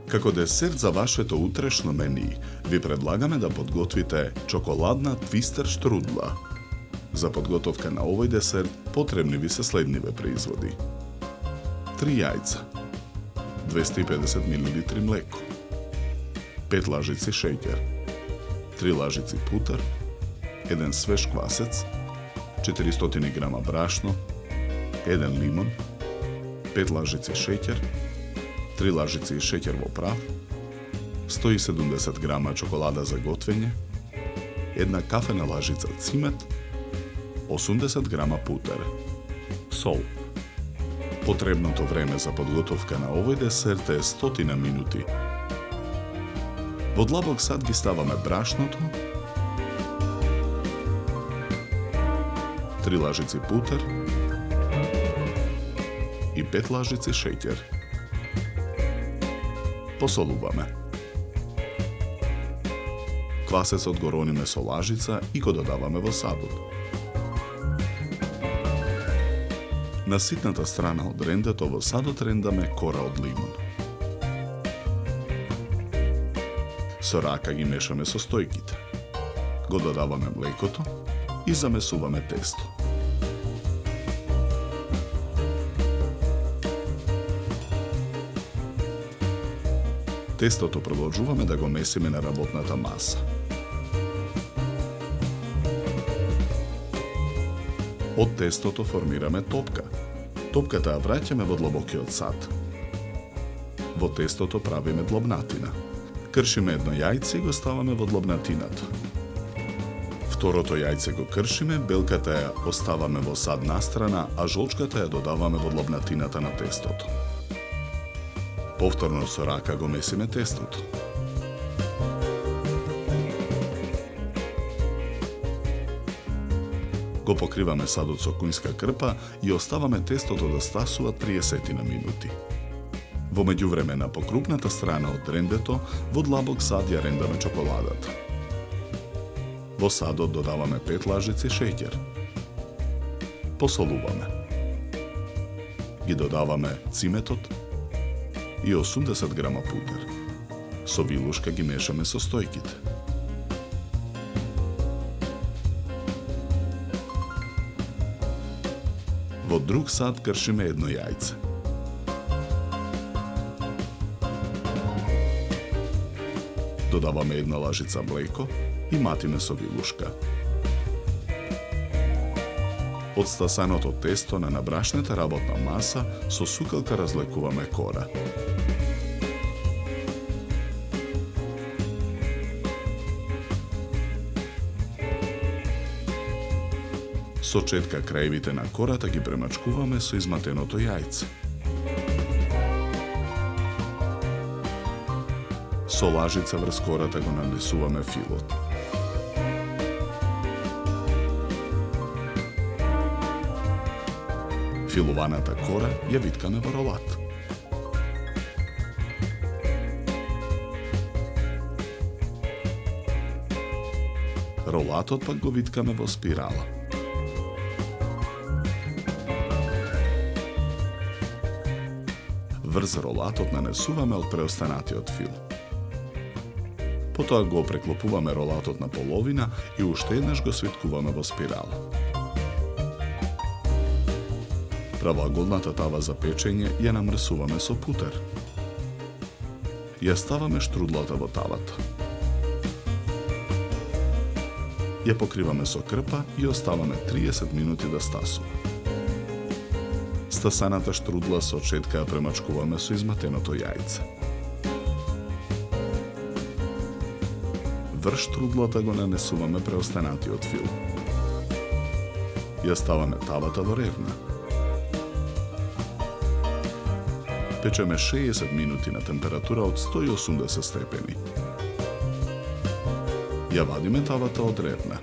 Како десерт за вашето утрешно мени, ви предлагаме да подготвите чоколадна твистер штрудла. За подготовка на овој десерт потребни ви се следниве производи: 3 јајца, 250 мл млеко, 5 лажици шеќер, 3 лажици путар, 1 свеж квасец, 400 грама брашно, 1 лимон, 5 лажици шеќер, 3 лажици шеќер во прав, 170 грама чоколада за готвење, 1 кафена лажица цимет, 80 грама путер, сол. Потребното време за подготовка на овој десерт е 100 минути. Во длабок сад ги ставаме брашното, 3 лажици путер и 5 лажици шеќер. Посолуваме. Квасецот го рониме со лажица и го додаваме во садот. На ситната страна од рендето во садот рендаме кора од лимон. Со рака ги мешаме состојките. Го додаваме млекото и замесуваме тесто. Тестото продолжуваме да го месиме на работната маса. Од тестото формираме топка. Топката ја враќаме во длабокиот сад. Во тестото правиме длобнатина. Кршиме едно јајце и го ставаме во длобнатината. Второто јајце го кршиме, белката ја оставаме во сад настрана, а жолчката ја додаваме во длобнатината на тестото. Повторно со рака го месиме тестото. Го покриваме садот со кунска крпа и оставаме тестото да стасува 30 минути. Во меѓувреме на покрупната страна од рендето, во длабок сад ја рендаме чоколадата. Во садот додаваме 5 лажици шеќер. Посолуваме. Ги додаваме циметот и 80 грама путер. Со вилушка ги мешаме состојките. Во друг сад кршиме едно јајце. Додаваме една лажица млеко и матиме со вилушка. Од стасаното тесто на набрашната работна маса со сукалка разлекуваме кора. Со четка краевите на кората ги премачкуваме со изматеното јајце. Со лажица врз кората го нанесуваме филот. Филуваната кора ја виткаме во ролат. Ролатот пак го виткаме во спирала. Врз ролатот нанесуваме од преостанатиот фил. Потоа го преклопуваме ролатот на половина и уште еднаш го свиткуваме во спирала. Правоаголната тава за печење ја намрсуваме со путер. Ја ставаме штрудлата во тавата. Ја покриваме со крпа и оставаме 30 минути да стасува. Стасаната штрудла со четка ја премачкуваме со изматеното јајце. Врз штрудлата го нанесуваме преостанатиот фил. Ја ставаме тавата во ревна. Печеме 60 минути на температура од 180 степени. Ја вадиме тавата од ревна.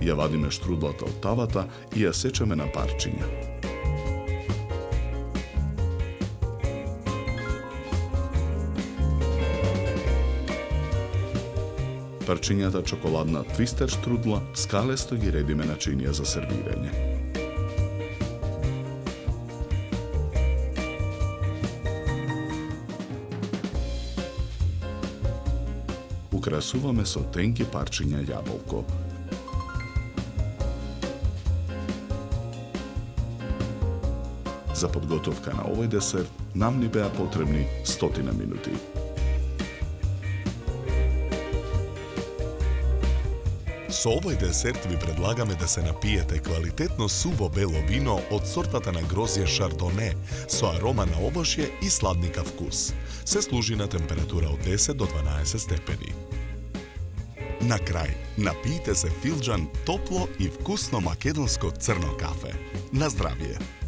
Ја вадиме штрудлата од тавата и ја сечеме на парчиња. Парчињата чоколадна твистер штрудла скалесто ги редиме начинија за сервирање. Украсуваме со тенки парчиња јаболко. За подготовка на овој десерт нам ни беа потребни 100 минути. Со овој десерт ви предлагаме да се напиете квалитетно суво бело вино од сортата на грозје Шардоне со арома на овошје и сладникав вкус. Се служи на температура од 10 до 12 степени. На крај, напијте се филџан топло и вкусно македонско црно кафе. На здравје!